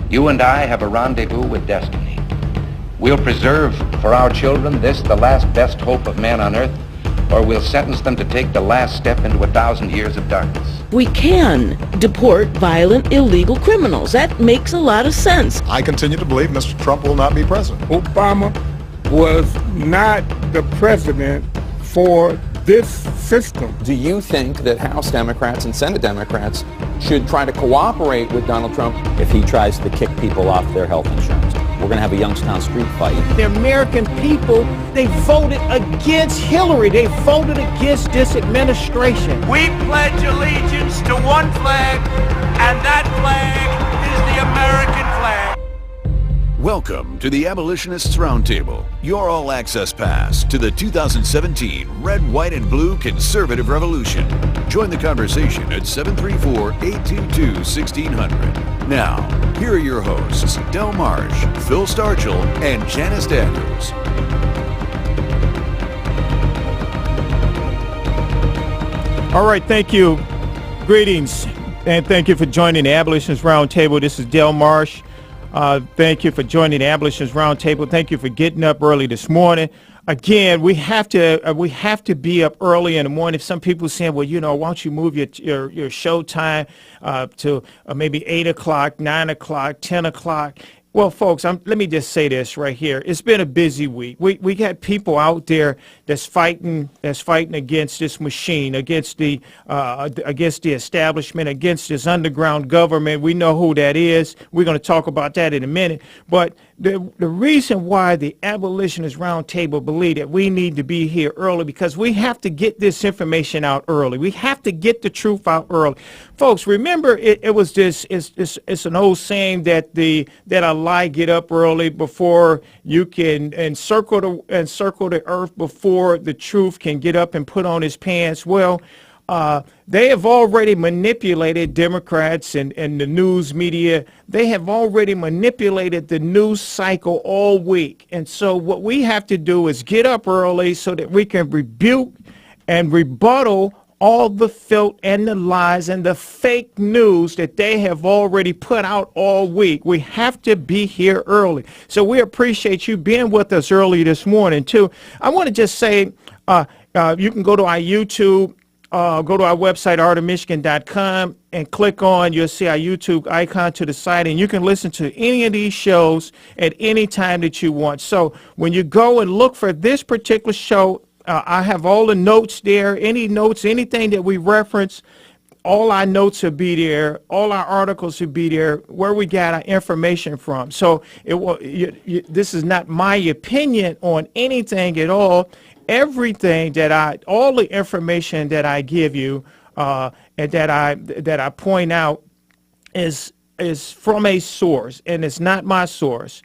You and I have a rendezvous with destiny. We'll preserve for our children this, the last best hope of man on earth, or we'll sentence them to take the last step into 1,000 years of darkness. We can deport violent, illegal criminals. That makes a lot of sense. I continue to believe Mr. Trump will not be president. Obama was not the president for this system. Do you think that House Democrats and Senate Democrats should try to cooperate with Donald Trump if he tries to kick people off their health insurance? We're going to have a Youngstown street fight. The American people, they voted against Hillary. They voted against this administration. We pledge allegiance to one flag, and that flag is the American flag. Welcome to the Abolitionists Roundtable, your all-access pass to the 2017 Red, White, and Blue Conservative Revolution. Join the conversation at 734-822-1600. Now, here are your hosts, Del Marsh, Phil Stargell, and Janice Daniels. All right, thank you. Greetings, and thank you for joining the Abolitionist Roundtable. This is Del Marsh. Thank you for joining the Abolitionist Roundtable. Thank you for getting up early this morning. Again, we have to be up early in the morning. Some people saying, well, you know, why don't you move your show time to maybe 8 o'clock, 9 o'clock, 10 o'clock. Well, folks, let me just say this right here. It's been a busy week. We got people out there that's fighting against this machine, against the establishment, against this underground government. We know who that is. We're going to talk about that in a minute. But the reason why the Abolitionist Roundtable believe that we need to be here early, because we have to get this information out early. We have to get the truth out early. Folks, remember it's an old saying that a lie get up early before you can encircle the earth before the truth can get up and put on his pants. Well, they have already manipulated Democrats and the news media. They have already manipulated the news cycle all week. And so what we have to do is get up early so that we can rebuke and rebuttal all the filth and the lies and the fake news that they have already put out all week. We have to be here early. So we appreciate you being with us early this morning, too. I want to just say you can go to our YouTube, go to our website, artofmichigan.com, and click on, you'll see our YouTube icon to the side, and you can listen to any of these shows at any time that you want. So when you go and look for this particular show, I have all the notes there, any notes, anything that we reference, all our notes will be there, all our articles will be there, where we got our information from. So this is not my opinion on anything at all. Everything all the information that I give you and that I point out is from a source, and it's not my source.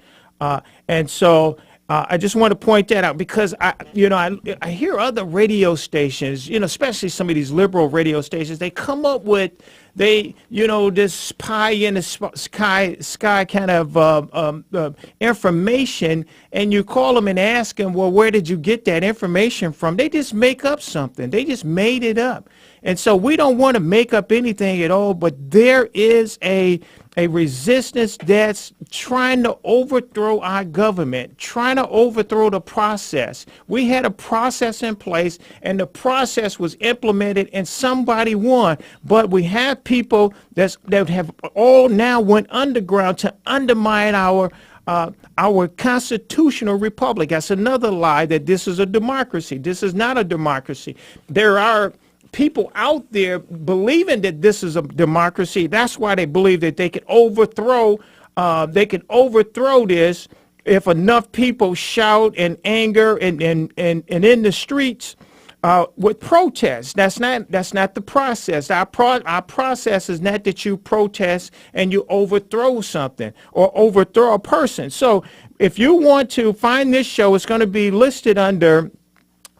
And so I just want to point that out, because I hear other radio stations, especially some of these liberal radio stations, they come up with this pie in the sky kind of information, and you call them and ask them, well, where did you get that information from? They just make up something. They just made it up. And so we don't want to make up anything at all, but there is a resistance that's trying to overthrow our government, trying to overthrow the process. We had a process in place, and the process was implemented, and somebody won. But we have people that have all now went underground to undermine our constitutional republic. That's another lie, that this is a democracy. This is not a democracy. There are people out there believing that this is a democracy. That's why they believe that they can overthrow this if enough people shout in anger and in the streets with protests. That's not the process. Our process is not that you protest and you overthrow something or overthrow a person. So if you want to find this show, it's going to be listed under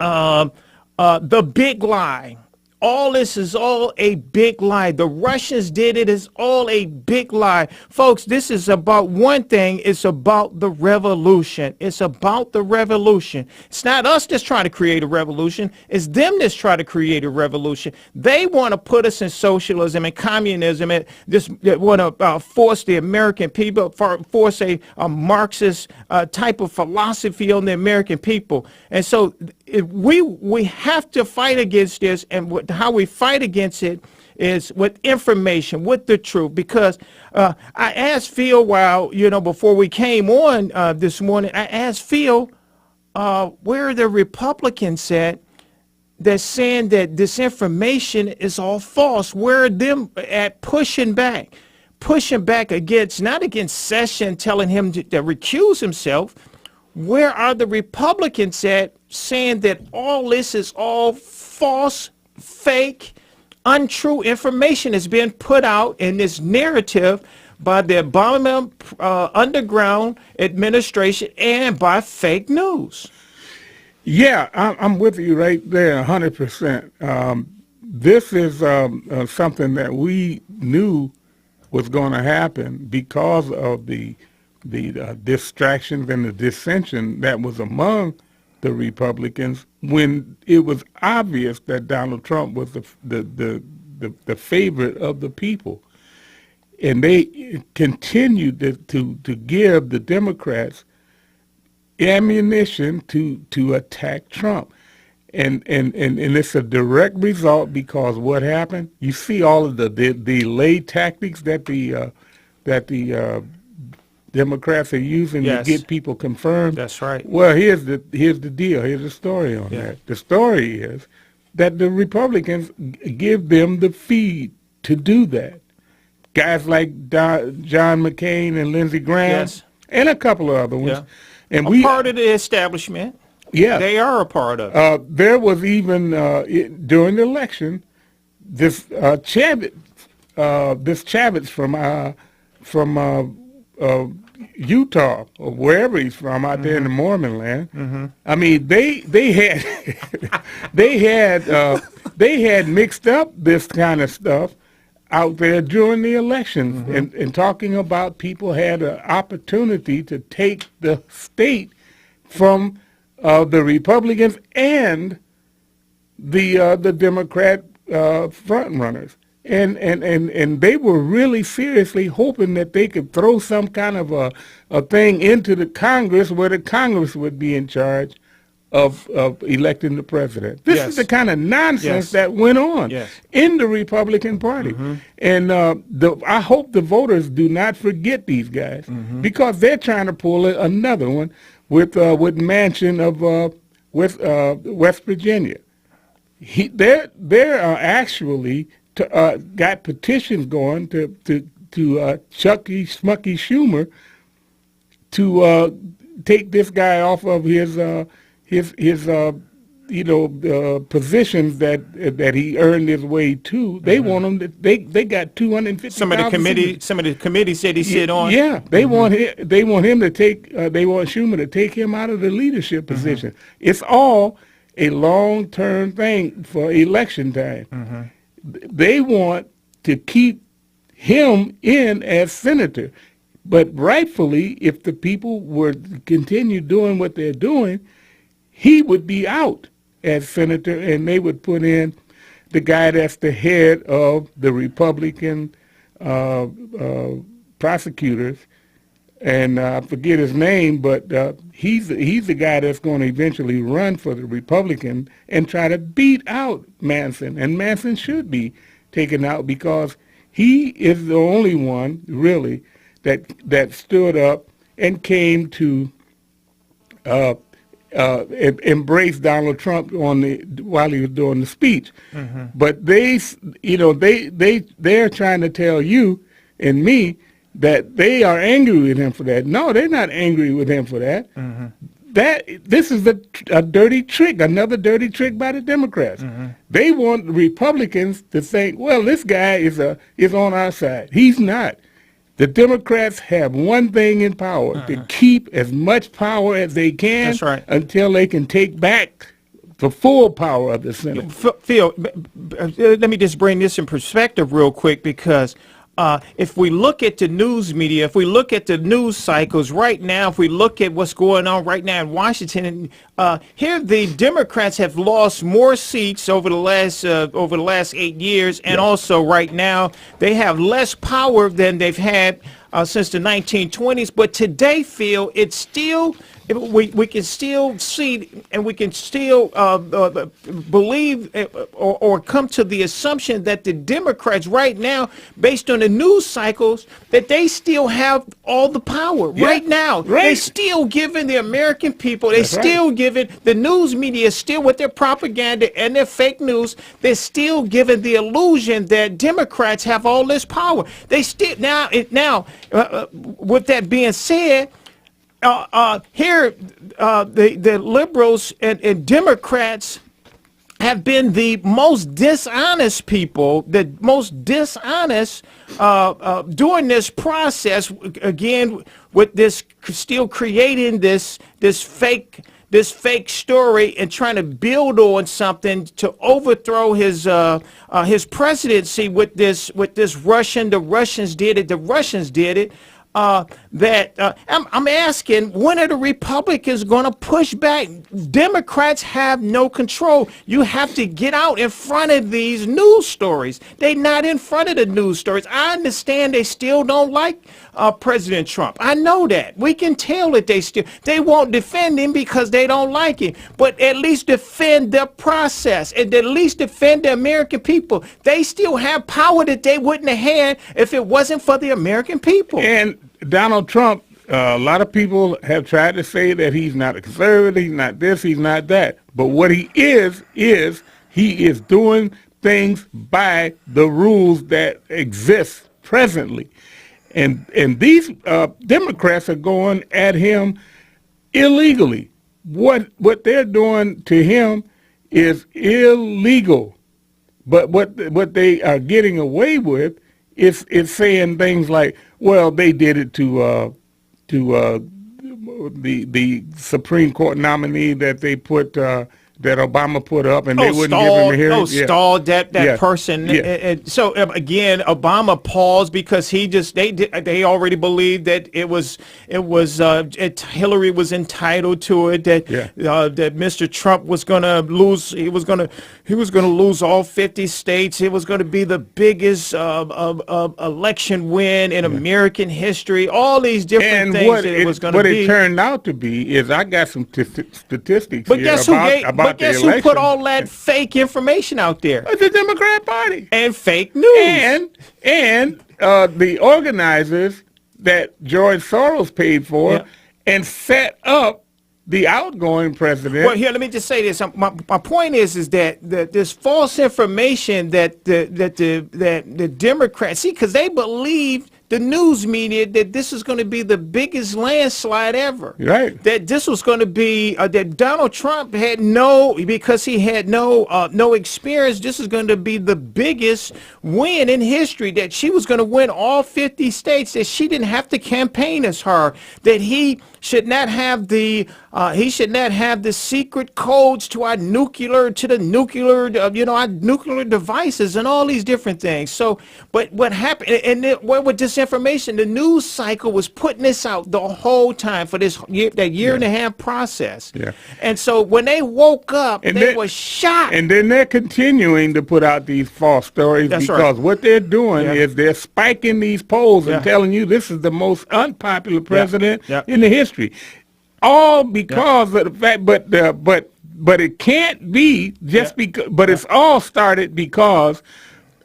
The Big Lie. all this is all a big lie. The Russians did it. It's all a big lie. Folks, this is about one thing. It's about the revolution. It's about the revolution. It's not us that's trying to create a revolution. It's them that's trying to create a revolution. They want to put us in socialism and communism and just want to force the American people, force a Marxist type of philosophy on the American people. And so we have to fight against this, and how we fight against it is with information, with the truth. Because I asked Phil before we came on this morning, I asked Phil, where are the Republicans at that's saying that this information is all false? Where are them at pushing back against, not against Sessions telling him to recuse himself? Where are the Republicans at saying that all this is all false, fake, untrue information is being put out in this narrative by the Obama underground administration and by fake news? Yeah, I'm with you right there, 100%. This is something that we knew was going to happen because of the distractions and the dissension that was among the Republicans when it was obvious that Donald Trump was the favorite of the people. And they continued to give the Democrats ammunition to attack Trump. And it's a direct result because what happened, you see all of the delay tactics that the Democrats are using to get people confirmed. That's right. Well, here's the deal. Here's the story on that. The story is that the Republicans give them the feed to do that. Guys like John McCain and Lindsey Graham and a couple of other ones. Yeah. And part of the establishment. Yeah. They are a part of it. There was even during the election, this Chavez from Utah or wherever he's from out there in the Mormon land. I mean, they had mixed up this kind of stuff out there during the elections and talking about people had an opportunity to take the state from the Republicans and the Democrat front runners. And they were really seriously hoping that they could throw some kind of a thing into the Congress where the Congress would be in charge of electing the president. This is the kind of nonsense that went on in the Republican Party. And I hope the voters do not forget these guys because they're trying to pull another one with Manchin of West Virginia. They're actually got petitions going to Chucky Smucky Schumer to take this guy off of his positions that he earned his way to. They want him to. They got 250. Some of the committee said he sit on. Yeah, they want him to take. They want Schumer to take him out of the leadership position. It's all a long-term thing for election time. They want to keep him in as senator. But rightfully, if the people were to continue doing what they're doing, he would be out as senator, and they would put in the guy that's the head of the Republican prosecutors. And I forget his name, but he's the guy that's going to eventually run for the Republican and try to beat out Manson. And Manson should be taken out because he is the only one, really, that stood up and came to embrace Donald Trump while he was doing the speech. But they're trying to tell you and me that they are angry with him for that. No, they're not angry with him for that. This is a dirty trick, another dirty trick by the Democrats. They want Republicans to think, well, this guy is on our side. He's not. The Democrats have one thing in power, to keep as much power as they can until they can take back the full power of the Senate. Phil, let me just bring this in perspective real quick, because if we look at the news media, if we look at the news cycles right now, if we look at what's going on right now in Washington, here the Democrats have lost more seats over the last 8 years, and also right now they have less power than they've had since the 1920s. But today, Phil, it's still, we can still see, and we can still believe or come to the assumption that the Democrats right now, based on the news cycles, that they still have all the power right now. They're still giving the American people, they're still giving the news media, still with their propaganda and their fake news, they're still giving the illusion that Democrats have all this power. They still, now, with that being said, here, the liberals and Democrats have been the most dishonest people, the most dishonest during this process. Again, with this still creating this fake story and trying to build on something to overthrow his presidency with this Russian. The Russians did it. I'm asking, when are the Republicans going to push back? Democrats have no control. You have to get out in front of these news stories. They're not in front of the news stories. I understand they still don't like President Trump. I know that. We can tell that they won't defend him because they don't like him. But at least defend the process, and at least defend the American people. They still have power that they wouldn't have had if it wasn't for the American people. And Donald Trump, a lot of people have tried to say that he's not a conservative, he's not this, he's not that. But what he is he is doing things by the rules that exist presently. And these Democrats are going at him illegally. What they're doing to him is illegal. But what they are getting away with is saying things like, well, they did it to the Supreme Court nominee that they put that Obama put up, and they wouldn't give him a hearing. Stalled that person. And so again, Obama paused because they already believed that Hillary was entitled to it. That Mr. Trump was going to lose. He was going to lose all 50 states. It was going to be the biggest election win in American history. All these different things that it was going to be. What it turned out to be is, I got some statistics but here guess who put all that fake information out there? It's the Democrat Party. And fake news. And the organizers that George Soros paid for and set up the outgoing president. Well, here, let me just say this. My point is that this false information that the Democrats see, because they believe, the news media, that this is going to be the biggest landslide ever. Right. That this was going to be that Donald Trump had because he had no experience. This is going to be the biggest win in history. That she was going to win all 50 states. That she didn't have to campaign as her. That he should not have the secret codes to our nuclear devices and all these different things. So, but what happened? And with this information, the news cycle was putting this out the whole time for that year and a half process. Yeah. And so when they woke up, they were shocked. And then they're continuing to put out these false stories. That's because right. what they're doing is they're spiking these polls and telling you this is the most unpopular president in the history. All because of the fact, but it can't be just because. But it's all started because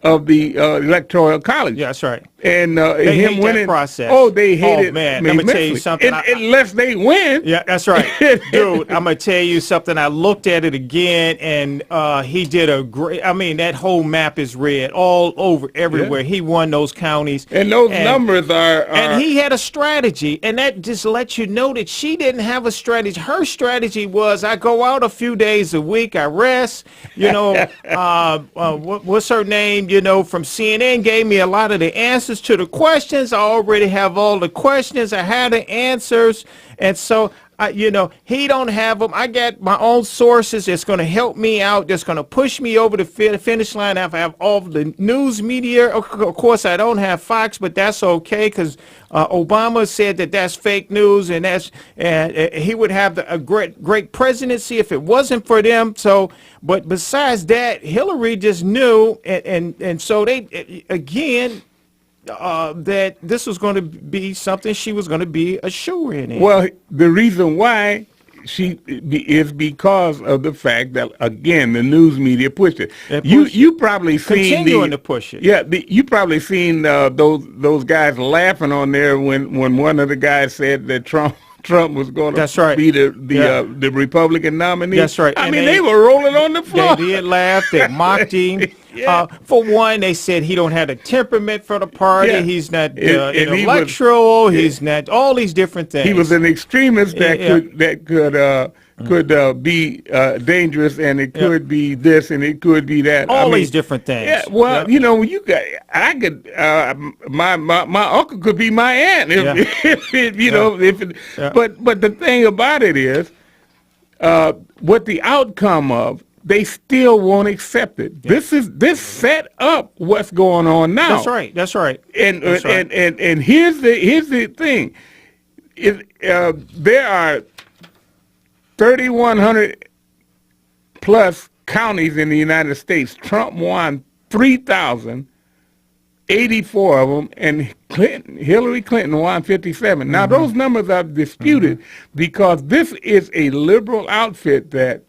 of the Electoral College. Yeah, that's right. And they him hate winning. That process. Oh, they hate it. Man, I'm gonna tell you something. Unless they win. Yeah, that's right, dude. I'm gonna tell you something. I looked at it again, and he did a great. I mean, that whole map is red all over everywhere. He won those counties, and those numbers are. And he had a strategy, and that just lets you know that she didn't have a strategy. Her strategy was, I go out a few days a week, I rest. You know, what's her name? You know, from CNN gave me a lot of the answers to the questions. I already have all the questions. I had the answers. And so He don't have them. I got my own sources that's going to help me out, that's going to push me over the finish line. I have all the news media. Of course, I don't have Fox, but that's okay because Obama said that that's fake news, and he would have a great presidency if it wasn't for them. So, but besides that, Hillary just knew, and so they again. That this was going to be something she was going to be a shoo in. Well, the reason why is because of the fact that, again, the news media pushed it. You probably seen continuing to push it. Yeah, you probably seen those guys laughing on there when one of the guys said that Trump was going to be the Republican nominee. That's right. I mean, they were rolling on the floor. They did laugh. They mocked him. For one, they said he don't have the temperament for the party. Yeah. He's not intellectual. He's not all these different things. He was an extremist that could be dangerous, and it could be this, and it could be that. All these different things. Yeah. Well, my uncle could be my aunt. But the thing about it is, what the outcome of. They still won't accept it. Yeah. This set up what's going on now. That's right. And here's the thing. There are 3,100 plus counties in the United States. Trump won 3,084 of them, and Hillary Clinton won 57. Now those numbers are disputed because this is a liberal outfit that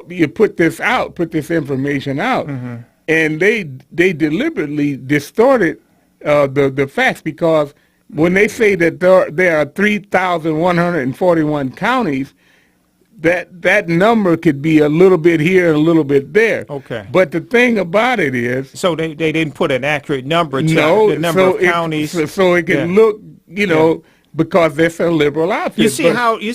you put this information out, and they deliberately distorted the facts, because when they say that there are 3,141 counties, that number could be a little bit here and a little bit there. Okay. But the thing about it is, so they didn't put an accurate number to the number of counties, so it can look, because that's a liberal outfit. You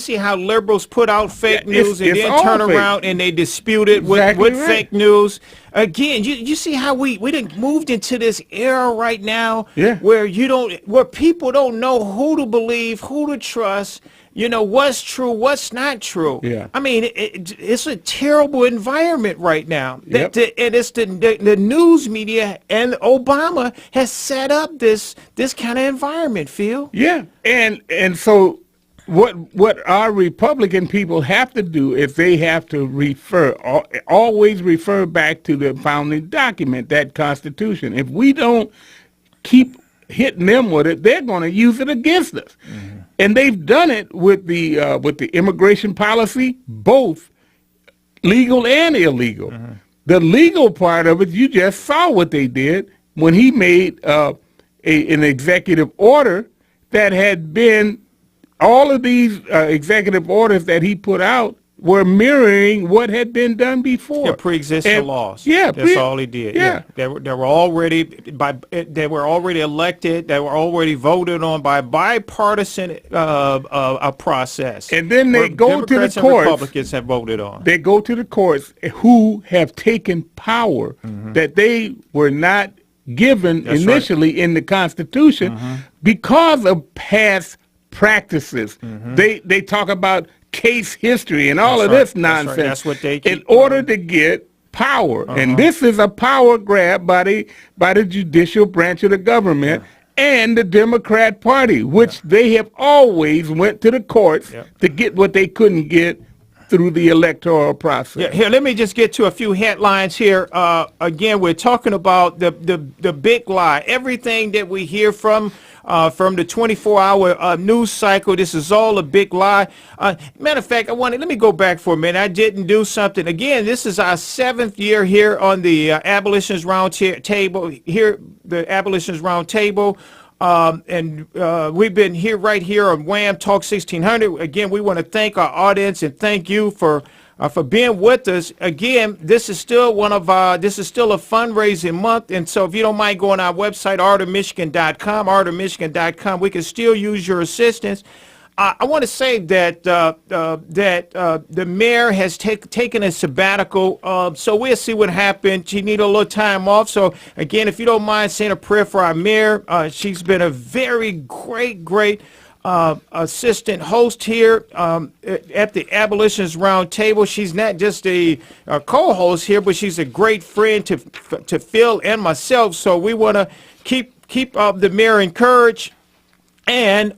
see how liberals put out fake news and then turn around and they dispute it with fake news. Again, you see how we done moved into this era right now where people don't know who to believe, who to trust. What's true, what's not true. Yeah. I mean, it's a terrible environment right now. And it's the news media and Obama has set up this kind of environment, Phil. Yeah, and so what our Republican people have to do is they have to always refer back to the founding document, that Constitution. If we don't keep hitting them with it, they're going to use it against us. And they've done it with the immigration policy, both legal and illegal. The legal part of it, you just saw what they did when he made an executive order that had been, all of these executive orders that he put out were mirroring what had been done before. Yeah, pre-existing laws. Yeah, that's all he did. Yeah, they were already elected. They were already voted on by bipartisan a process. And then they go to the courts. Republicans have voted on. They go to the courts who have taken power that they were not given initially in the Constitution because of past practices. They talk about case history and all of this nonsense. That's what they keep in order to get power. And this is a power grab by the judicial branch of the government and the Democrat Party, which they have always went to the courts to get what they couldn't get through the electoral process. Yeah, here, let me just get to a few headlines here. Again, we're talking about the big lie. Everything that we hear from the 24-hour news cycle, this is all a big lie. Matter of fact, let me go back for a minute. I didn't do something. Again, this is our 7th year here on the Abolitionist Roundtable. Here, the Abolitionist Roundtable. And we've been right here on WAAM Talk 1600. Again, we want to thank our audience and thank you for being with us. Again, this is still this is still a fundraising month, and so if you don't mind going on our website, artofmichigan.com, we can still use your assistance. I want to say that the mayor has taken a sabbatical, so we'll see what happens. She needs a little time off. So, again, if you don't mind saying a prayer for our mayor, she's been a very great assistant host here at the Abolitionist Roundtable. She's not just a co-host here, but she's a great friend to Phil and myself. So we want to keep the mayor encouraged. And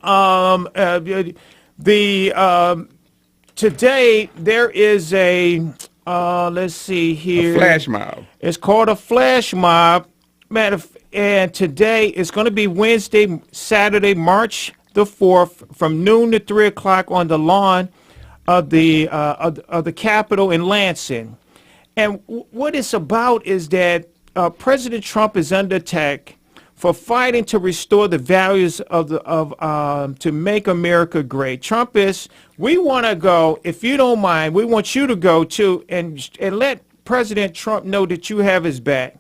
today there is a let's see here. A flash mob. It's called a flash mob. And today it's going to be Saturday, March the 4th, from noon to 3 o'clock on the lawn of the Capitol in Lansing. And what it's about is that President Trump is under attack for fighting to restore the values to make America great. Trump is. We want to go. If you don't mind, we want you to go too, and let President Trump know that you have his back.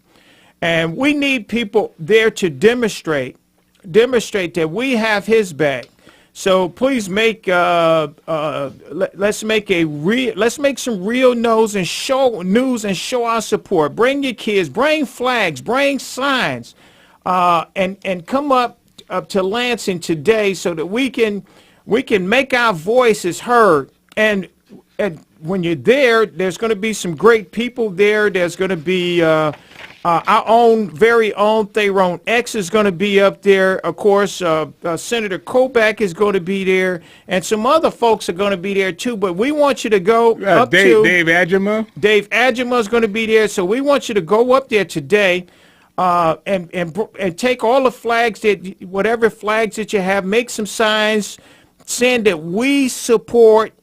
And we need people there to demonstrate that we have his back. So please let's make some real news and show our support. Bring your kids, bring flags, bring signs, and come up to Lansing today so that we can make our voices heard. And when you're there, there's going to be some great people there. There's going to be our very own Theron X is going to be up there. Of course, Senator Kobach is going to be there, and some other folks are going to be there too. But we want you to go up to Dave Adjama. Dave Adjama is going to be there, so we want you to go up there today, and take all the flags whatever flags that you have, make some signs saying that we support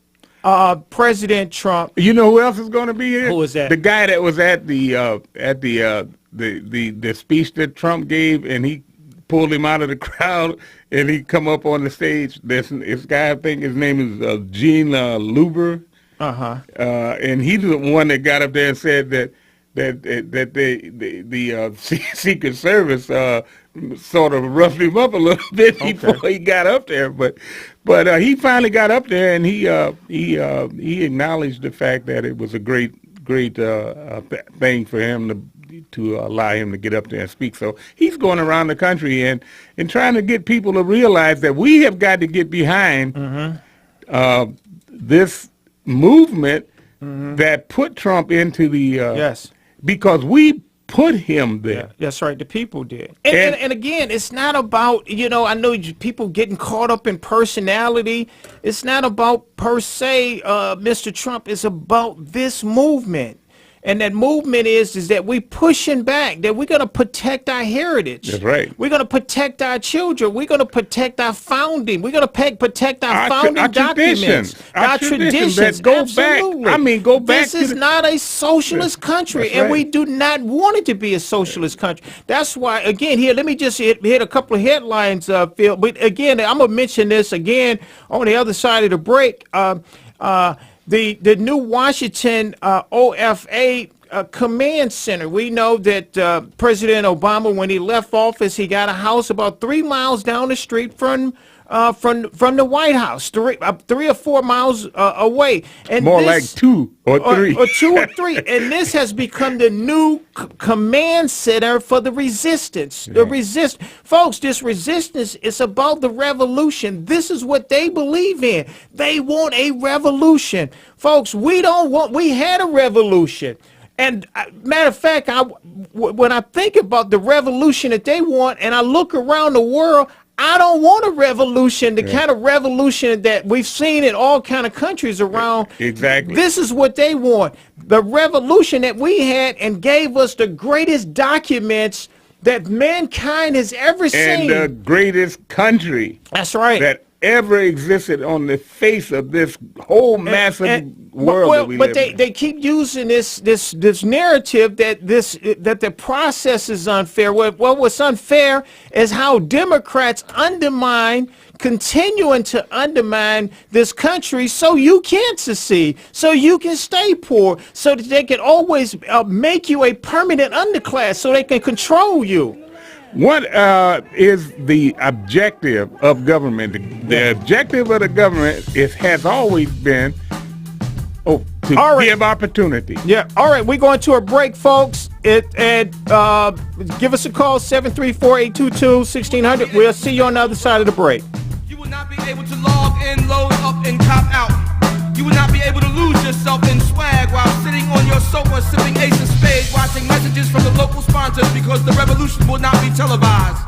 President Trump. You know who else is going to be here? Who is that? The guy that was at the speech that Trump gave, and he pulled him out of the crowd, and he come up on the stage. This guy, I think his name is Gene Luber. And he's the one that got up there and said that the Secret Service sort of roughed him up a little bit before he got up there, but he finally got up there, and he acknowledged the fact that it was a great thing for him to allow him to get up there and speak. So he's going around the country and trying to get people to realize that we have got to get behind this movement that put Trump into the yes. Because we put him there. Yeah, that's right. The people did. And again, it's not about, I know people getting caught up in personality. It's not about per se, Mr. Trump. It's about this movement. And that movement is that we pushing back, that we're going to protect our heritage. That's right. We're going to protect our children. We're going to protect our founding. We're going to protect our founding documents. Our traditions. Go Absolutely. back. Go back. This is not a socialist country, and we do not want it to be a socialist country. That's why, again, here, let me just hit a couple of headlines, Phil. But again, I'm going to mention this again on the other side of the break. The new Washington OFA command center. We know that President Obama, when he left office, he got a house about 3 miles down the street from the White House, 3 or 4 miles away. And more like 2 or 3. Or 2 or 3. And this has become the new command center for the resistance. Yeah. Folks, this resistance is about the revolution. This is what they believe in. They want a revolution. Folks, we had a revolution. And matter of fact, when I think about the revolution that they want, and I look around the world, I don't want a revolution, the kind of revolution that we've seen in all kind of countries around. Exactly. This is what they want. The revolution that we had and gave us the greatest documents that mankind has ever seen. And the greatest country. That's right. That ever existed on the face of this whole massive world that we live in. But they keep using this narrative that the process is unfair. Well, what's unfair is how Democrats continuing to undermine this country so you can't secede, so you can stay poor, so that they can always make you a permanent underclass so they can control you. What is the objective of government? The objective of the government has always been to give opportunity. Yeah. All right. We're going to a break, folks. Give us a call, 734-822-1600. We'll see you on the other side of the break. You will not be able to log in, load up, and cop out. You will not be able to lose yourself in swag while sitting on your sofa sipping Ace of Spades, watching messages from the local sponsors, because the revolution will not be televised.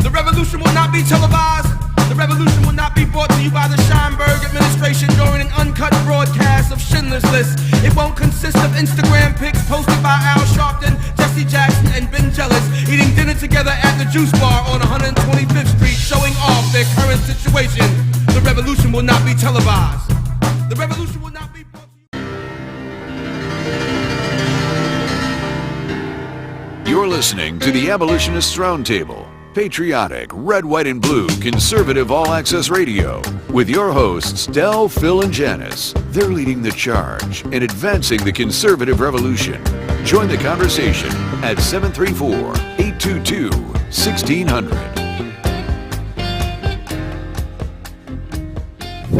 The revolution will not be televised. The revolution will not be brought to you by the Scheinberg administration during an uncut broadcast of Schindler's List. It won't consist of Instagram pics posted by Al Sharpton, Jesse Jackson, and Ben Jealous eating dinner together at the Juice Bar on 125th Street, showing off their current situation. The revolution will not be televised. The revolution will not be brought to you. You're listening to the Abolitionists Roundtable. Patriotic, red, white, and blue, conservative all-access radio. With your hosts, Del, Phil, and Janice. They're leading the charge and advancing the conservative revolution. Join the conversation at 734-822-1600.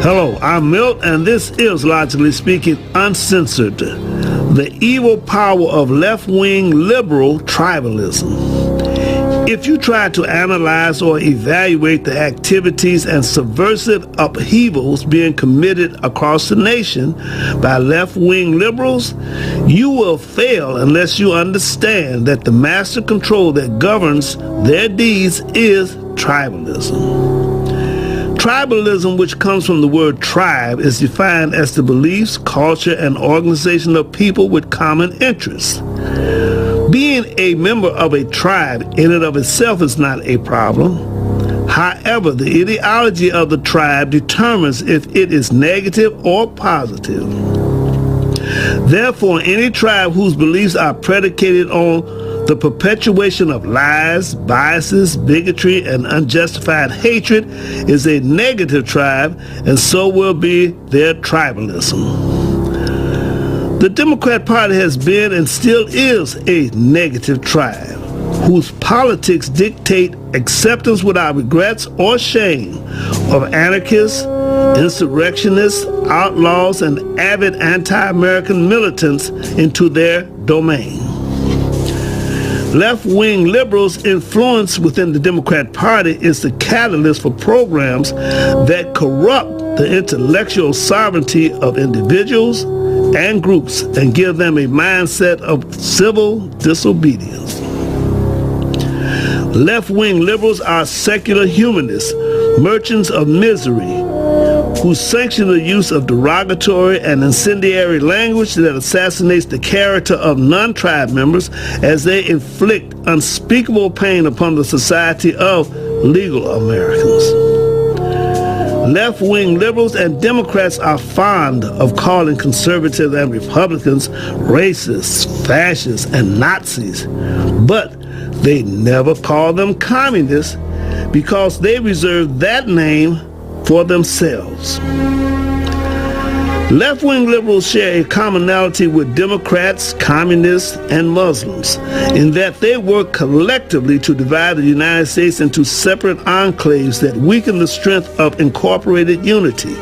Hello, I'm Milt, and this is Logically Speaking Uncensored. The evil power of left-wing liberal tribalism. If you try to analyze or evaluate the activities and subversive upheavals being committed across the nation by left-wing liberals, you will fail unless you understand that the master control that governs their deeds is tribalism. Tribalism, which comes from the word tribe, is defined as the beliefs, culture, and organization of people with common interests. Being a member of a tribe in and of itself is not a problem. However, the ideology of the tribe determines if it is negative or positive. Therefore, any tribe whose beliefs are predicated on the perpetuation of lies, biases, bigotry, and unjustified hatred is a negative tribe, and so will be their tribalism. The Democrat Party has been and still is a negative tribe, whose politics dictate acceptance without regrets or shame of anarchists, insurrectionists, outlaws, and avid anti-American militants into their domain. Left-wing liberals' influence within the Democrat Party is the catalyst for programs that corrupt the intellectual sovereignty of individuals and groups and give them a mindset of civil disobedience. Left-wing liberals are secular humanists, merchants of misery, who sanction the use of derogatory and incendiary language that assassinates the character of non-tribe members as they inflict unspeakable pain upon the society of legal Americans. Left-wing liberals and Democrats are fond of calling conservatives and Republicans racists, fascists, and Nazis, but they never call them communists because they reserve that name for themselves. Left-wing liberals share a commonality with Democrats, communists, and Muslims in that they work collectively to divide the United States into separate enclaves that weaken the strength of incorporated unity.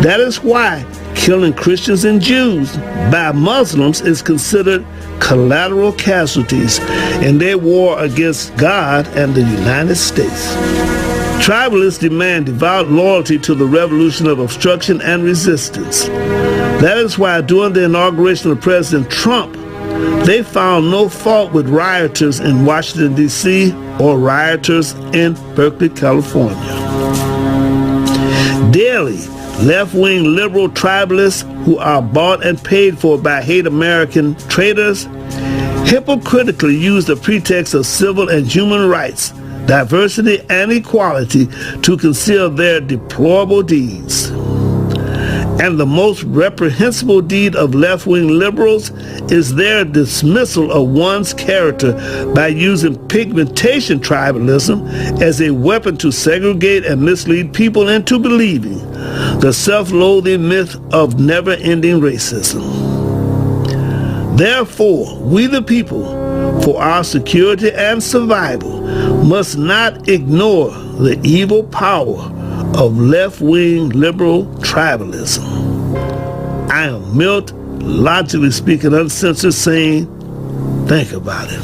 That is why killing Christians and Jews by Muslims is considered collateral casualties in their war against God and the United States. Tribalists demand devout loyalty to the revolution of obstruction and resistance. That is why during the inauguration of President Trump, they found no fault with rioters in Washington, D.C. or rioters in Berkeley, California. Daily, left-wing liberal tribalists who are bought and paid for by hate American traitors hypocritically use the pretext of civil and human rights, diversity, and equality to conceal their deplorable deeds. And the most reprehensible deed of left-wing liberals is their dismissal of one's character by using pigmentation tribalism as a weapon to segregate and mislead people into believing the self-loathing myth of never-ending racism. Therefore, we the people, for our security and survival, must not ignore the evil power of left-wing liberal tribalism. I am Milt, logically speaking uncensored, saying, think about it.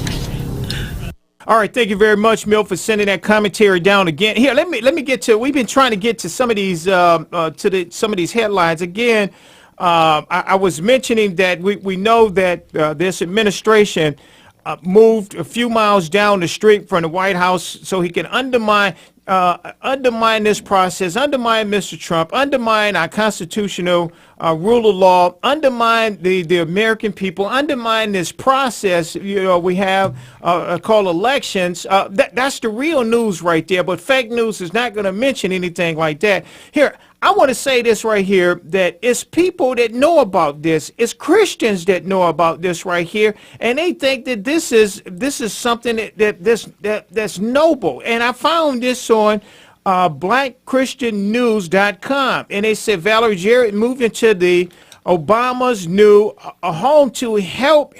All right, thank you very much, Milt, for sending that commentary down again. Here, let me get to. We've been trying to get to some of these some of these headlines again. I was mentioning that we know that this administration moved a few miles down the street from the White House so he can undermine this process, undermine Mr. Trump, undermine our constitutional rule of law, undermine the American people, undermine this process. We have called elections. That's the real news right there. But fake news is not going to mention anything like that. Here, I want to say this right here, that it's people that know about this. It's Christians that know about this right here, and they think that this is something that's noble. And I found this on blackchristiannews.com, and they said Valerie Jarrett moved into the Obama's new home to help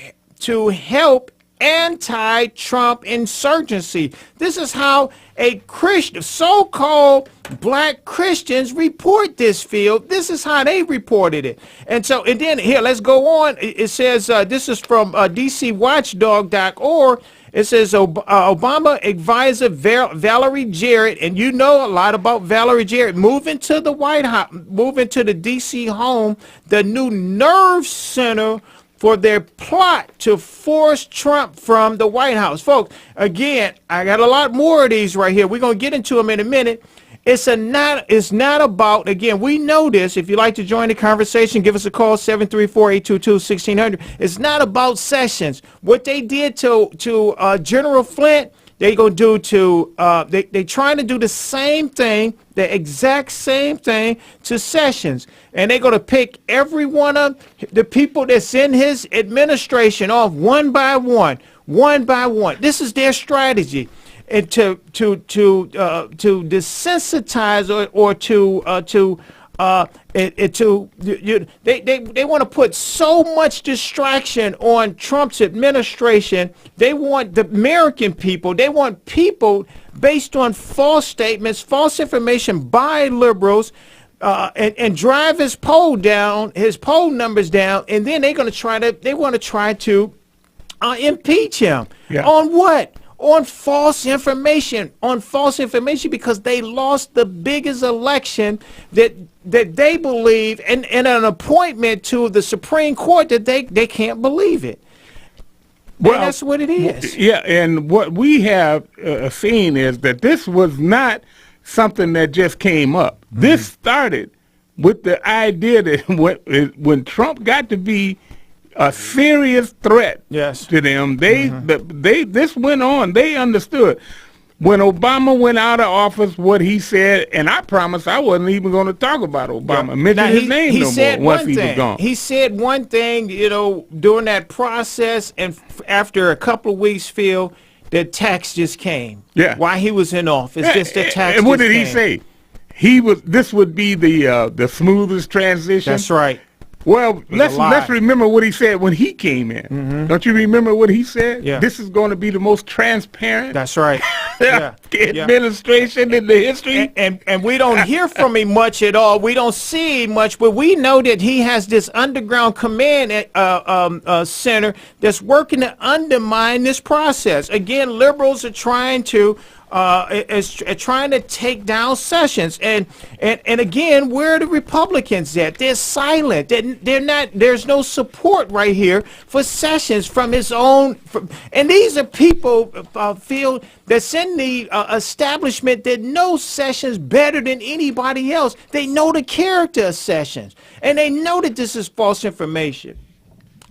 anti-Trump insurgency. This is how a Christian, so-called black Christians report this field. This is how they reported it. And then here, let's go on. It says, this is from DCWatchdog.org. It says Obama advisor Valerie Jarrett, and you know a lot about Valerie Jarrett, moving to the White House, moving to the DC home, the new nerve center for their plot to force Trump from the White House. Folks, again, I got a lot more of these right here. We're going to get into them in a minute. It's not about, again, we know this. If you'd like to join the conversation, give us a call, 734-822-1600. It's not about Sessions. What they did to General Flint, they gonna do to they trying to do the same thing, the exact same thing to Sessions, and they're gonna pick every one of the people that's in his administration off one by one. This is their strategy, and to desensitize or to they want to put so much distraction on Trump's administration. They want the American people, they want people based on false statements, false information by liberals, and drive his poll numbers down, and then they want to try to impeach him. Yeah. On what? On false information, because they lost the biggest election that they believe, and an appointment to the Supreme Court that they can't believe it. Well, and that's what it is. Yeah, and what we have seen is that this was not something that just came up. Mm-hmm. This started with the idea that when Trump got to be a serious threat to them, this went on. They understood. When Obama went out of office, what he said, and I promised I wasn't even going to talk about Obama, mention his name no more once he was gone. He said one thing, during that process, and after a couple of weeks, Phil, the tax just came. Yeah. While he was in office, just the tax. And what did he say? This would be the smoothest transition. That's right. Well, let's remember what he said when he came in. Mm-hmm. Don't you remember what he said? Yeah. This is going to be the most transparent. That's right. Administration in the history. And we don't hear from him much at all. We don't see much, but we know that he has this underground command center that's working to undermine this process. Again, liberals are trying to trying to take down Sessions, and again, where are the Republicans at? They're silent. They're not. There's no support right here for Sessions from his own. And these are people, Phil, that's in the establishment that know Sessions better than anybody else. They know the character of Sessions, and they know that this is false information.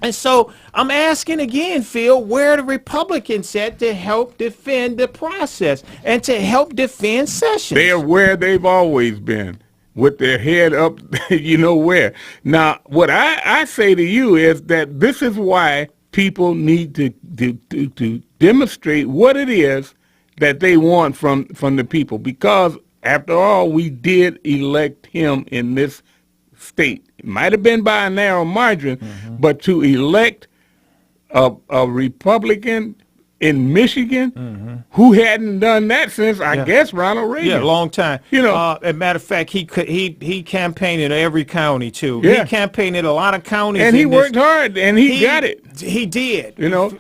And so I'm asking again, Phil, where are the Republicans at to help defend the process and to help defend Sessions? They're where they've always been, with their head up, where. Now, what I say to you is that this is why people need to demonstrate what it is that they want from the people, because, after all, we did elect him in this state. It might have been by a narrow margin, but to elect a Republican in Michigan, who hadn't done that since, I guess, Ronald Reagan. Yeah, a long time. You know, as a matter of fact, he campaigned in every county too. Yeah. He campaighed in a lot of counties, and he worked hard, and he got it. He did. You know,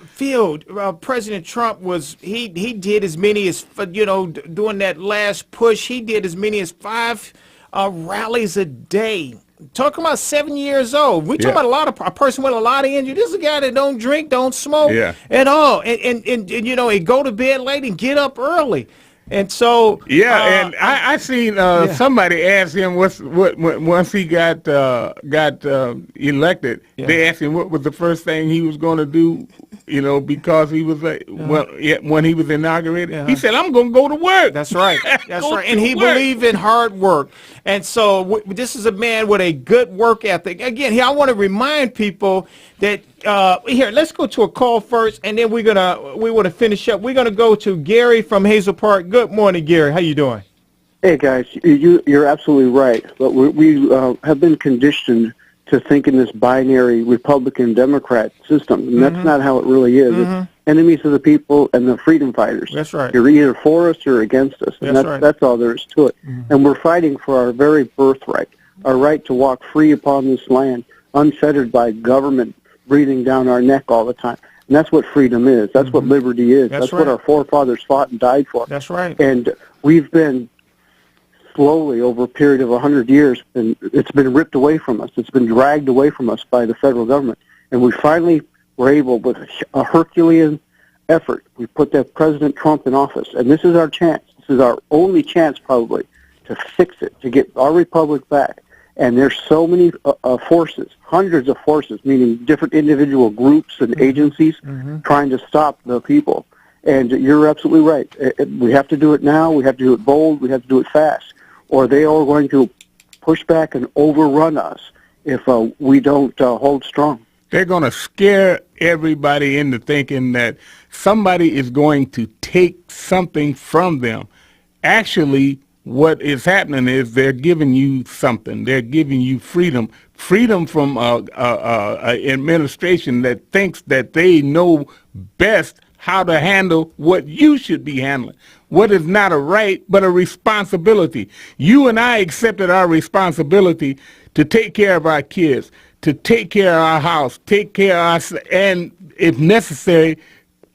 President Trump he did as many as during that last push. He did as many as 5 rallies a day. Talking about 7 years old. We're talking about a person with a lot of energy. This is a guy that don't drink, don't smoke at all. And he go to bed late and get up early. And so and I seen somebody ask him what once he got elected. They asked him what was the first thing he was going to do, because he was when he was inaugurated. He said, "I'm going to go to work." That's right. That's right. And he believed in hard work. And so this is a man with a good work ethic. Again, here I want to remind people that here, let's go to a call first, and then we want to finish up. We're gonna go to Gary from Hazel Park. Good morning, Gary. How you doing? Hey guys, you're absolutely right. But we have been conditioned to think in this binary Republican-Democrat system, and that's not how it really is. It's enemies of the people and the freedom fighters. That's right. You're either for us or against us, and that's all there is to it. And we're fighting for our very birthright, our right to walk free upon this land, unfettered by government breathing down our neck all the time. And that's what freedom is. That's what liberty is. That's what our forefathers fought and died for. That's right. And we've been slowly, over a period of 100 years, and it's been ripped away from us. It's been dragged away from us by the federal government. And we finally were able, with a Herculean effort, we put that President Trump in office. And this is our chance. This is our only chance, probably, to fix it, to get our republic back. And there's so many forces, hundreds of forces, meaning different individual groups and agencies trying to stop the people. And you're absolutely right. We have to do it now. We have to do it bold. We have to do it fast. Or they are going to push back and overrun us if we don't hold strong. They're going to scare everybody into thinking that somebody is going to take something from them. Actually, what is happening is they're giving you something. They're giving you freedom. Freedom from an administration that thinks that they know best how to handle what you should be handling. What is not a right, but a responsibility. You and I accepted our responsibility to take care of our kids, to take care of our house, take care of us, and if necessary,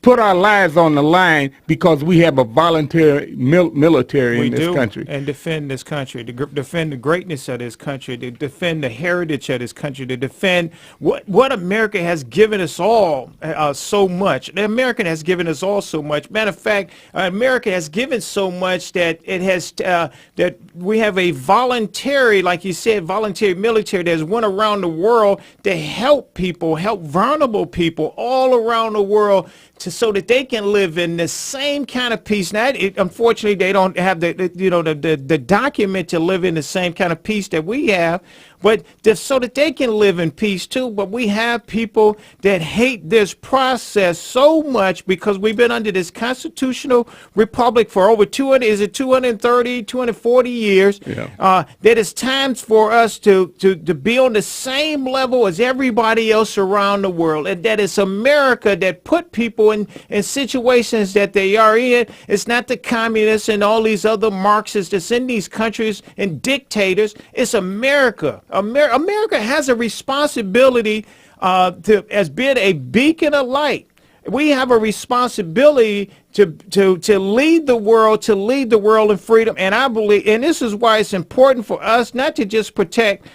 put our lives on the line because we have a voluntary military in this country. And defend this country, to defend the greatness of this country, to defend the heritage of this country, to defend what America has given us all so much. The American has given us all so much. Matter of fact, America has given so much that it has that we have a voluntary, like you said, voluntary military that's went around the world to help people, help vulnerable people all around the world, so that they can live in the same kind of peace. Now, unfortunately, they don't have the document to live in the same kind of peace that we have, but so that they can live in peace too. But we have people that hate this process so much because we've been under this constitutional republic for over 240 years, that it's time for us to be on the same level as everybody else around the world, and that it's America that put people in situations that they are in. It's not the communists and all these other Marxists that's in these countries and dictators. It's America. America has a responsibility as being a beacon of light. We have a responsibility to lead the world, in freedom. And I believe, and this is why it's important for us not to just protect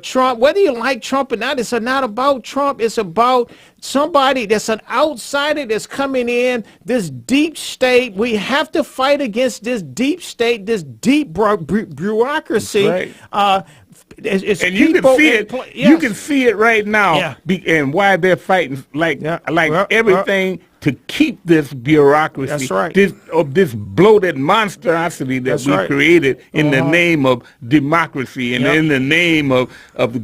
Trump. Whether you like Trump or not, it's not about Trump. It's about somebody that's an outsider that's coming in, this deep state. We have to fight against this deep state, this deep bureaucracy. Right. And you can see it. You can see it right now, and why they're fighting like everything to keep this bureaucry. That's right. This bloated monstrosity that we created in the name of democracy and in the name of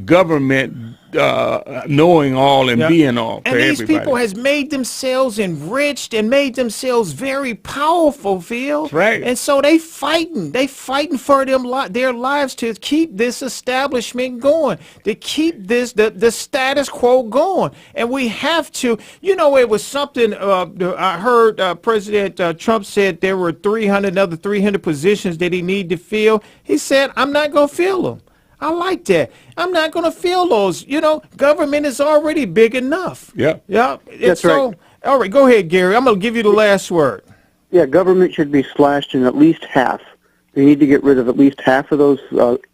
government knowing all and being all for and these everybody. people has made themselves enriched and made themselves very powerful, Phil. That's right. And so they fighting for their lives to keep this establishment going, to keep the status quo going. And we have to, it was something I heard President Trump said there were another 300 positions that he needed to fill. He said, I'm not going to fill them. I like that. I'm not going to fill those. Government is already big enough. Yeah. Yeah. That's right. All right, go ahead, Gary. I'm going to give you the last word. Yeah, government should be slashed in at least half. We need to get rid of at least half of those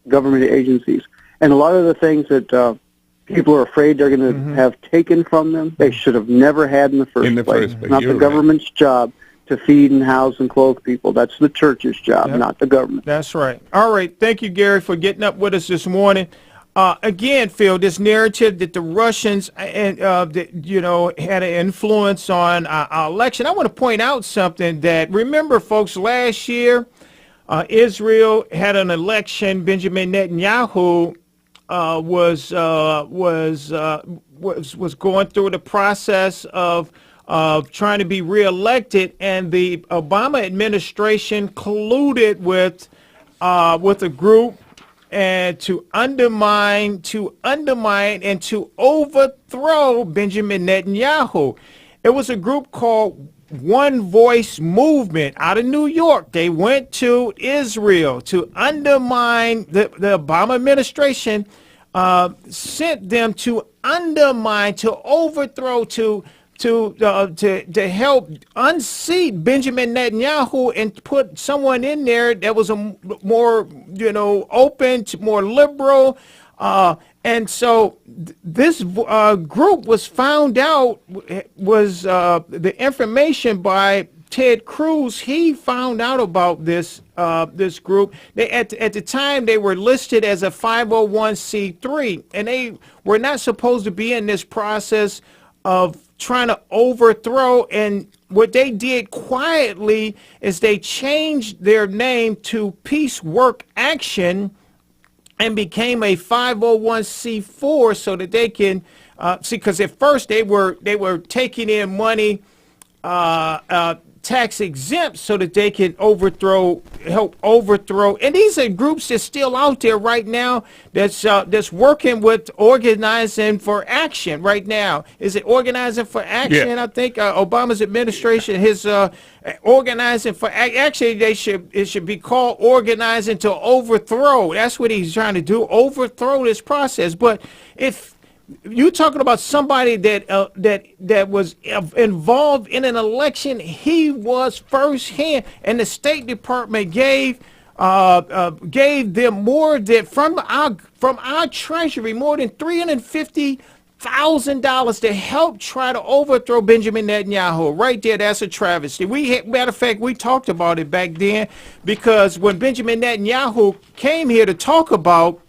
government agencies. And a lot of the things that people are afraid they're going to have taken from them, they should have never had in the first place. It's not the government's job to feed and house and clothe people. That's the church's job, not the government. That's right. All right. Thank you, Gary, for getting up with us this morning. Again, Phil, this narrative that the Russians had an influence on our election. I want to point out something that, remember, folks, last year, Israel had an election. Benjamin Netanyahu was going through the process of trying to be reelected, and the Obama administration colluded with a group and to undermine and to overthrow Benjamin Netanyahu. It was a group called One Voice Movement out of New York. They went to Israel to undermine the Obama administration, sent them to undermine, to overthrow, to help unseat Benjamin Netanyahu and put someone in there that was a more, open, more liberal. And so this group was found out, the information by Ted Cruz. He found out about this group. At the time, they were listed as a 501c3, and they were not supposed to be in this process of trying to overthrow. And what they did quietly is they changed their name to Peace Work Action and became a 501c4 so that they can because at first they were taking in money tax exempt so that they can help overthrow. And these are groups that's still out there right now that's working with Organizing for Action right now. Is it Organizing for Action? Yeah. I think Obama's administration, his Organizing for Actually, it should be called Organizing to Overthrow. That's what he's trying to do, overthrow this process. But if you're talking about somebody that was involved in an election, he was firsthand, and the State Department gave them more than from our Treasury more than $350,000 to help try to overthrow Benjamin Netanyahu. Right there, that's a travesty. Matter of fact, we talked about it back then, because when Benjamin Netanyahu came here to talk about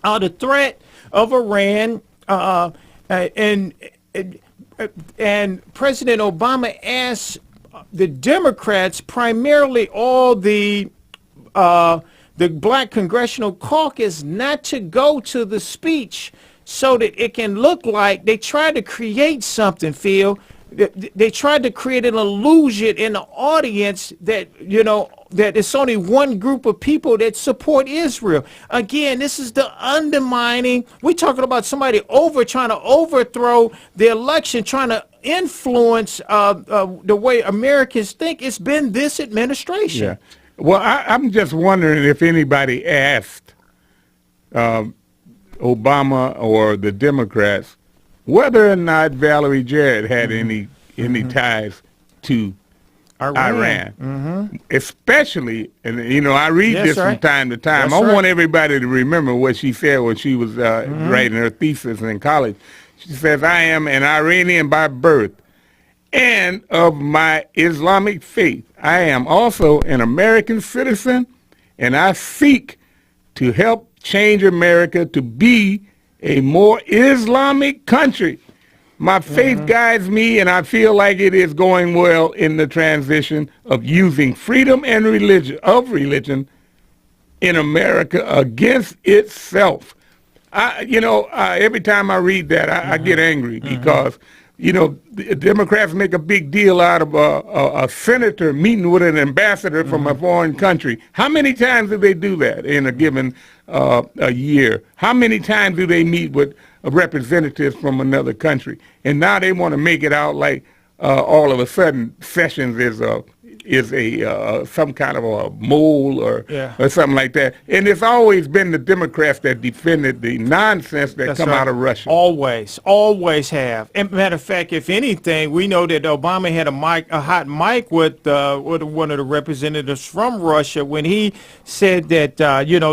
the threat of Iran. And President Obama asked the Democrats, primarily all the Black Congressional Caucus, not to go to the speech so that it can look like they tried to create something, Phil. They tried to create an illusion in the audience that, that it's only one group of people that support Israel. Again, this is the undermining. We're talking about somebody trying to overthrow the election, trying to influence the way Americans think. It's been this administration. Yeah. Well, I'm just wondering if anybody asked Obama or the Democrats whether or not Valerie Jarrett had any ties to Iran. Especially, and I read this from time to time. I want everybody to remember what she said when she was writing her thesis in college. She says, "I am an Iranian by birth and of my Islamic faith. I am also an American citizen, and I seek to help change America to be a more Islamic country. My faith guides me, and I feel like it is going well in the transition of using freedom and religion in America against itself." Every time I read that, I get angry because, the Democrats make a big deal out of a senator meeting with an ambassador from a foreign country. How many times do they do that in a given a year? How many times do they meet with representatives from another country? And now they want to make it out like all of a sudden Sessions is some kind of a mole or something like that. And it's always been the Democrats that defended the nonsense that come out of Russia. Always have. And matter of fact, if anything, we know that Obama had a hot mic with one of the representatives from Russia when he said that,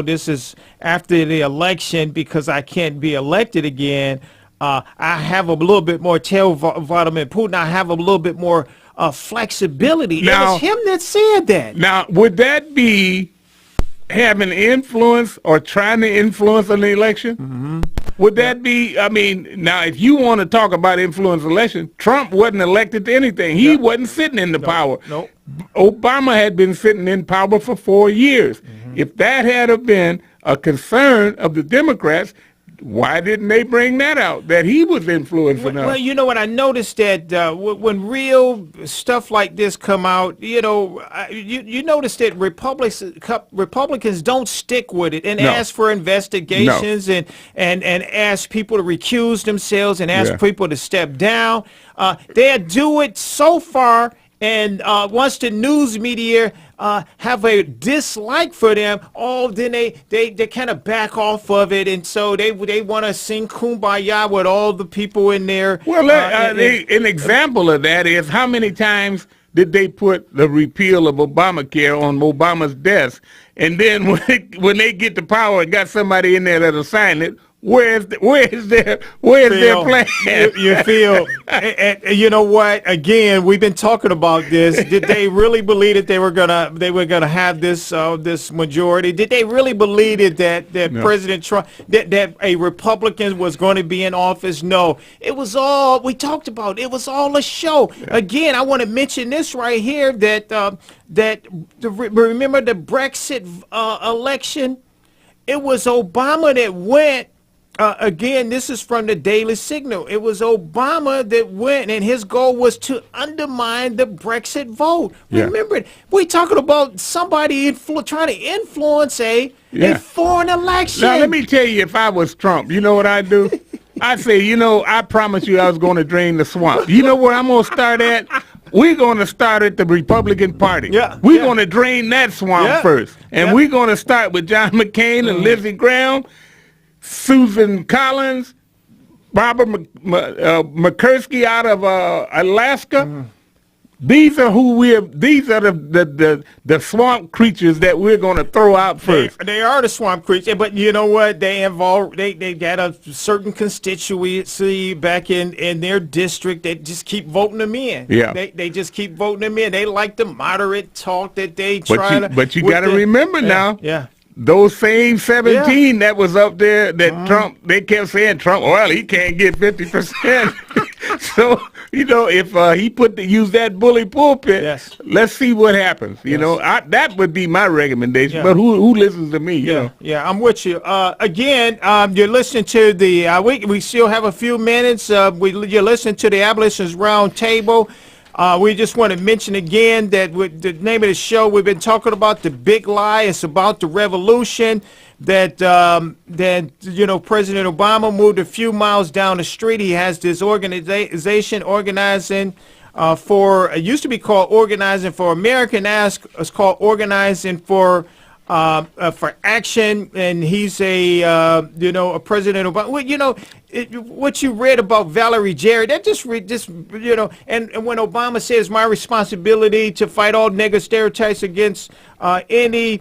this is after the election because I can't be elected again. I have a little bit more Vladimir Putin. I have a little bit more flexibility. Now, it was him that said that. Now, would that be having influence or trying to influence an election? Would that be, now, if you want to talk about influence election, Trump wasn't elected to anything. He wasn't sitting in the power. Obama had been sitting in power for 4 years. If that had have been a concern of the Democrats, why didn't they bring that out, that he was influencing us? Well, you know what, I noticed that when real stuff like this come out, you notice that Republicans don't stick with it and ask for investigations and ask people to recuse themselves and ask people to step down. They do it so far, and once the news media have a dislike for them, then they kind of back off of it, and so they want to sing Kumbaya with all the people in there. Well, an example of that is how many times did they put the repeal of Obamacare on Obama's desk, and then when they get to power and got somebody in there that'll sign it, where's their plan? You feel, and you know what? Again, we've been talking about this. Did they really believe that they were gonna have this majority? Did they really believe it that President Trump that a Republican was going to be in office? No, it was all we talked about. It was all a show. Again, I want to mention this right here that remember the Brexit election? It was Obama that went. Again, this is from the Daily Signal. It was Obama that went, and his goal was to undermine the Brexit vote. Remember, we're talking about somebody trying to influence a foreign election. Now, let me tell you, if I was Trump, you know what I'd do? I'd say, I promised you I was going to drain the swamp. You know where I'm going to start at? We're going to start at the Republican Party. We're going to drain that swamp first. And we're going to start with John McCain and Lindsey Graham, Susan Collins, Barbara McCursky out of Alaska. These are these are the swamp creatures that we're going to throw out first. They are the swamp creatures, but you know what? They got a certain constituency back in their district that just keep voting them in. They just keep voting them in. They like the moderate talk that they try But you got to remember now. Those same 17 that was up there that Trump, they kept saying Trump, well, he can't get 50%. So, if he use that bully pulpit, let's see what happens. That would be my recommendation. But who listens to me? I'm with you. Again, you're listening to the, we still have a few minutes. You're listening to the Abolitionist Roundtable. We just want to mention again that with the name of the show, we've been talking about the big lie. It's about the revolution that President Obama moved a few miles down the street. He has this organization organizing it used to be called Organizing for America. Now it's called Organizing for Action, and he's a President Obama. Well, what you read about Valerie Jarrett, that and when Obama says it's my responsibility to fight all negative stereotypes against anyone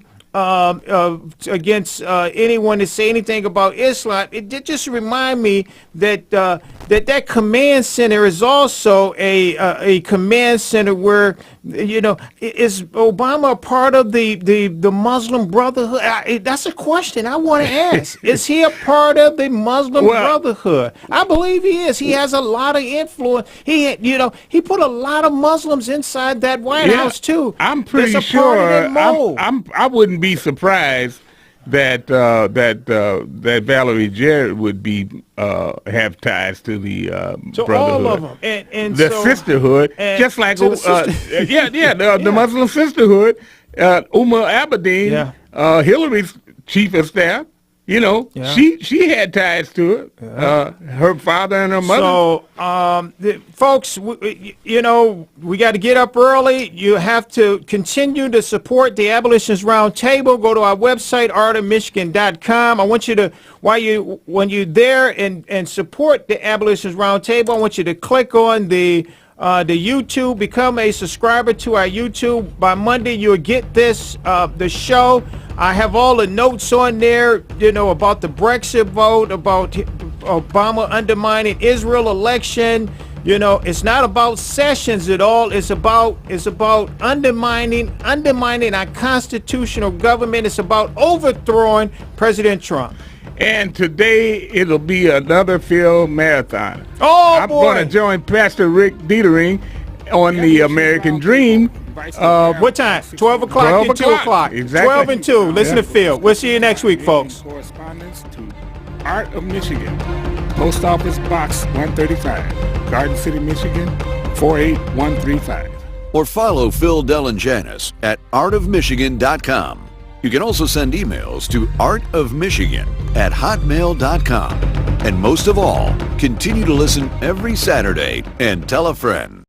to say anything about Islam, it did just remind me that that command center is also a command center where is Obama a part of the Muslim Brotherhood? That's a question I want to ask. Is he a part of the Muslim Brotherhood? I believe he is. He has a lot of influence. He put a lot of Muslims inside that White House too. I'm pretty sure. I wouldn't be surprised that Valerie Jarrett would be have ties to the to brotherhood, all of them, and the so, sisterhood, and just like to the sister- the Muslim sisterhood, Abedin, Hillary's chief of staff. You know, she had ties to it. Her father and her mother. So, folks, you know, we got to get up early. You have to continue to support the Abolitionist Roundtable. Go to our website, artofmichigan.com. I want you to, when you're there and support the Abolitionist Roundtable, I want you to click on the YouTube, become a subscriber to our YouTube. By Monday, you'll get this, the show. I have all the notes on there, you know, about the Brexit vote, about Obama undermining Israel election. You know, it's not about Sessions at all. It's about undermining our constitutional government. It's about overthrowing President Trump. And today it'll be another field marathon. Oh, I'm going to join Pastor Rick Dietering on the American Dream. What time? 12 o'clock and 2 o'clock. Exactly. 12 and 2. Listen to Phil. We'll see you next week, folks. Correspondence to Art of Michigan, Post Office Box 135, Garden City, Michigan, 48135. Or follow Phil, Del, and Janice at artofmichigan.com. You can also send emails to artofmichigan@hotmail.com. And most of all, continue to listen every Saturday and tell a friend.